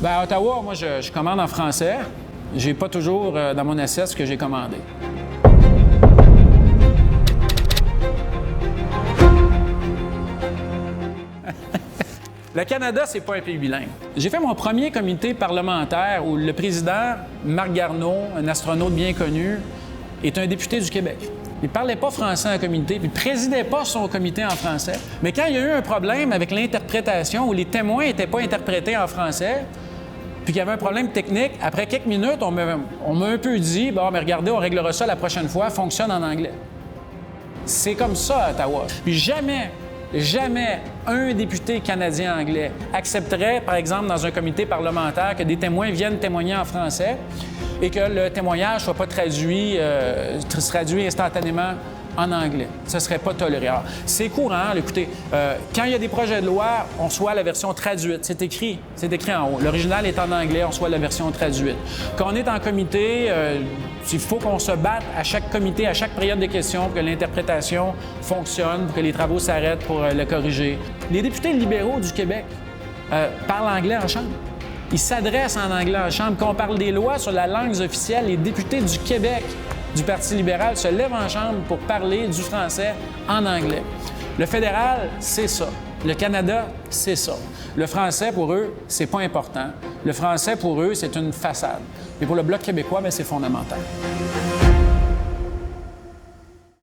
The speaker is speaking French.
Bien, à Ottawa, moi, je commande en français. J'ai pas toujours dans mon assiette ce que j'ai commandé. Le Canada, c'est pas un pays bilingue. J'ai fait mon premier comité parlementaire où le président, Marc Garneau, un astronaute bien connu, est un député du Québec. Il ne parlait pas français en comité, puis il ne présidait pas son comité en français. Mais quand il y a eu un problème avec l'interprétation, où les témoins n'étaient pas interprétés en français, puis qu'il y avait un problème technique, après quelques minutes, on m'a un peu dit « Bon, mais regardez, on réglera ça la prochaine fois, fonctionne en anglais. » C'est comme ça à Ottawa. Puis jamais un député canadien anglais accepterait, par exemple, dans un comité parlementaire, que des témoins viennent témoigner en français et que le témoignage ne soit pas traduit instantanément en anglais. Ce ne serait pas toléré. Alors, c'est courant, écoutez, quand il y a des projets de loi, on reçoit la version traduite. C'est écrit en haut. L'original est en anglais, on reçoit la version traduite. Quand on est en comité, il faut qu'on se batte à chaque comité, à chaque période de questions pour que l'interprétation fonctionne, pour que les travaux s'arrêtent pour le corriger. Les députés libéraux du Québec parlent anglais en Chambre. Ils s'adressent en anglais en Chambre. Quand on parle des lois sur la langue officielle, les députés du Québec du Parti libéral se lèvent en Chambre pour parler du français en anglais. Le fédéral, c'est ça. Le Canada, c'est ça. Le français, pour eux, c'est pas important. Le français, pour eux, c'est une façade. Et pour le Bloc québécois, bien, c'est fondamental.